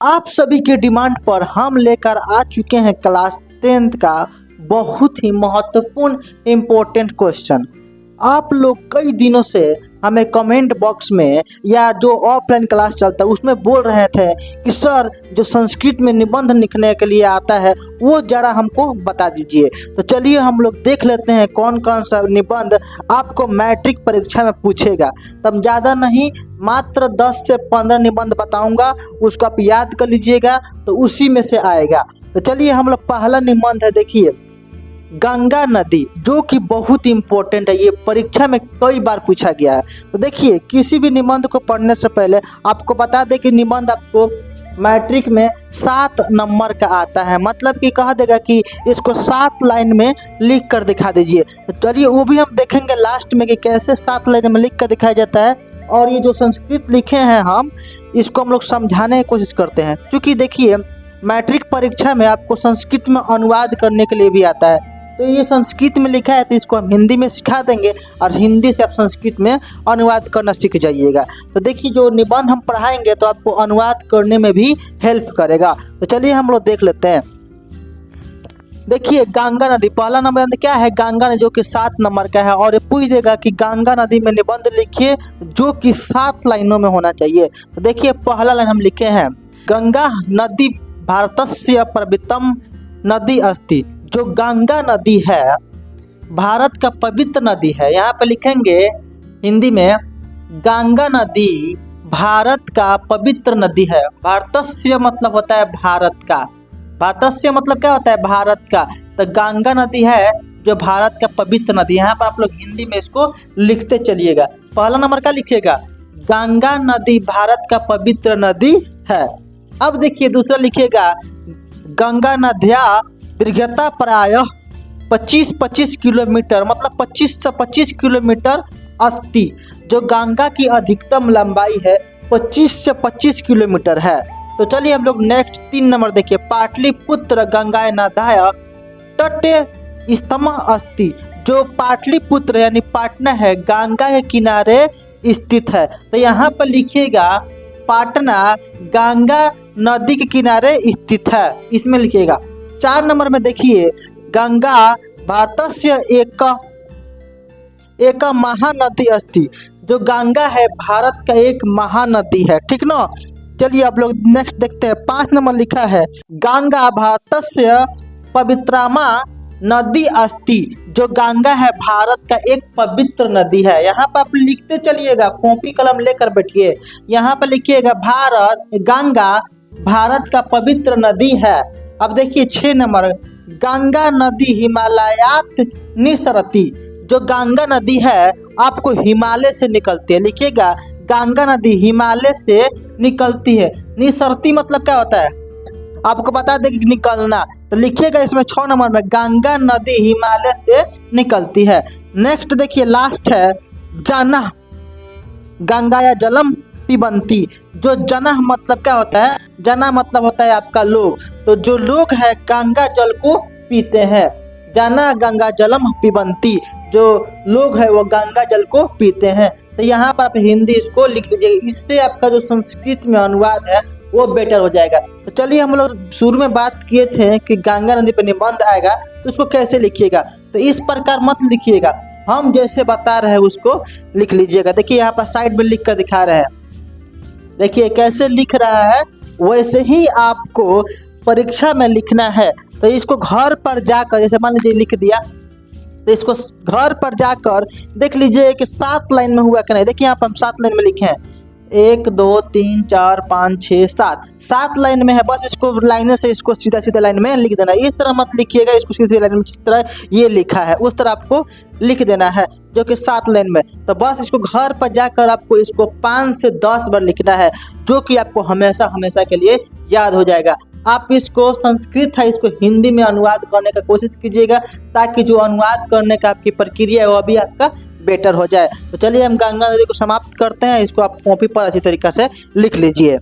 आप सभी के डिमांड पर हम लेकर आ चुके हैं क्लास 10th का बहुत ही महत्वपूर्ण इम्पोर्टेंट क्वेश्चन। आप लोग कई दिनों से हमें कमेंट बॉक्स में या जो ऑफलाइन क्लास चलता है उसमें बोल रहे थे कि सर जो संस्कृत में निबंध लिखने के लिए आता है वो ज़रा हमको बता दीजिए। तो चलिए हम लोग देख लेते हैं कौन कौन सा निबंध आपको मैट्रिक परीक्षा में पूछेगा। तब ज़्यादा नहीं, मात्र 10 से 15 निबंध बताऊंगा, उसको आप याद कर लीजिएगा तो उसी में से आएगा। तो चलिए हम लोग पहला निबंध है, देखिए गंगा नदी, जो कि बहुत इंपॉर्टेंट है, ये परीक्षा में कई बार पूछा गया है। तो देखिए किसी भी निबंध को पढ़ने से पहले आपको बता दें कि निबंध आपको मैट्रिक में 7 नंबर का आता है, मतलब कि कह देगा कि इसको 7 लाइन में लिख कर दिखा दीजिए। तो चलिए वो भी हम देखेंगे लास्ट में कि कैसे 7 लाइन में लिख कर दिखाया जाता है। और ये जो संस्कृत लिखे हैं हम इसको हम लोग समझाने की कोशिश करते हैं, क्योंकि देखिए मैट्रिक परीक्षा में आपको संस्कृत में अनुवाद करने के लिए भी आता है। तो ये संस्कृत में लिखा है तो इसको हम हिंदी में सिखा देंगे और हिंदी से आप संस्कृत में अनुवाद करना सीख जाइएगा। तो देखिए जो निबंध हम पढ़ाएंगे तो आपको अनुवाद करने में भी हेल्प करेगा। तो चलिए हम लोग देख लेते हैं। देखिए गंगा नदी, पहला नंबर क्या है, गंगा नदी, जो कि 7 नंबर का है। और ये पूछेगा कि गंगा नदी में निबंध लिखिए जो कि 7 लाइनों में होना चाहिए। तो देखिए पहला लाइन हम लिखे हैं, गंगा नदी भारतस्य पवित्रम नदी अस्ति। जो गंगा नदी है भारत का पवित्र नदी है। यहाँ पे लिखेंगे हिंदी में, गंगा नदी भारत का पवित्र नदी है। भारतस्य मतलब होता है भारत का, भारतस्य मतलब क्या होता है, भारत का। तो गंगा नदी है जो भारत का पवित्र नदी। यहाँ पर आप लोग हिंदी में इसको लिखते चलिएगा। पहला नंबर का लिखिएगा, गंगा नदी भारत का पवित्र नदी है। अब देखिए दूसरा लिखिएगा, गंगा नद्या दीर्घता प्रायः 25 किलोमीटर, मतलब 25 से 25 किलोमीटर अस्ति। जो गंगा की अधिकतम लंबाई है 25 से 25 किलोमीटर है। तो चलिए हम लोग नेक्स्ट 3 नंबर देखिए, पाटलिपुत्र गंगाय नद्याः तटे स्तम अस्ति। जो पाटलिपुत्र यानी पाटना है गंगा के किनारे स्थित है। तो यहाँ पर लिखिएगा पाटना गंगा नदी के किनारे स्थित है, इसमें लिखिएगा। 4 नंबर में देखिए, गंगा भारतस्य एक महानदी अस्ति। जो गंगा है भारत का एक महानदी है, ठीक ना। चलिए अब लोग नेक्स्ट देखते हैं। 5 नंबर लिखा है, गंगा भारतस्य पवित्रमा नदी अस्ति। जो गंगा है भारत का एक पवित्र नदी है। यहाँ पर आप लिखते चलिएगा, कॉपी कलम लेकर बैठिए। यहाँ पर लिखिएगा गंगा भारत का पवित्र नदी है। अब देखिए 6 नंबर, गंगा नदी हिमालयात निसरती। जो गंगा नदी है आपको हिमालय से निकलती है। लिखिएगा गंगा नदी हिमालय से निकलती है। निसरती मतलब क्या होता है, आपको बता दें कि निकलना। तो लिखिएगा इसमें 6 नंबर में, गंगा नदी हिमालय से निकलती है। नेक्स्ट देखिए लास्ट है, जना गंगाया जलम पिबंती। जो जना मतलब क्या होता है, जना मतलब होता है आपका लोग। तो जो लोग है गंगा जल को पीते हैं, जना गंगा जलम पिबंती। जो लोग है वो गंगा जल को पीते हैं। तो यहाँ पर आप हिंदी इसको लिख लीजिएगा, इससे आपका जो संस्कृत में अनुवाद है वो बेटर हो जाएगा। तो चलिए हम लोग शुरू में बात किए थे कि गंगा नदी पर निबंध आएगा तो उसको कैसे लिखिएगा। तो इस प्रकार मत लिखिएगा, हम जैसे बता रहे हैं उसको लिख लीजिएगा। देखिए यहाँ पर साइड में लिख कर दिखा रहे हैं, देखिए कैसे लिख रहा है वैसे ही आपको परीक्षा में लिखना है। तो इसको घर पर जाकर, जैसे मान लीजिए लिख दिया, तो इसको घर पर जाकर देख लीजिए कि 7 लाइन में हुआ कि नहीं। देखिए यहाँ पर हम 7 लाइन में लिखे हैं, 1 2 3 4 5 6 7 लाइन में है। बस इसको लाइन से इसको सीधा सीधा लाइन में लिख देना। इस तरह मत लिखिएगा, इसको सीधी लाइन में जिस तरह ये लिखा है उस तरह आपको लिख देना है, जो कि 7 लाइन में। तो बस इसको घर पर जाकर आपको इसको 5 से 10 बार लिखना है, जो कि आपको हमेशा हमेशा के लिए याद हो जाएगा। आप इसको संस्कृत है इसको हिंदी में अनुवाद करने का कोशिश कीजिएगा, ताकि जो अनुवाद करने का आपकी प्रक्रिया है वो भी आपका बेटर हो जाए। तो चलिए हम गंगा नदी को समाप्त करते हैं, इसको आप कॉपी पर अच्छी तरीके से लिख लीजिए।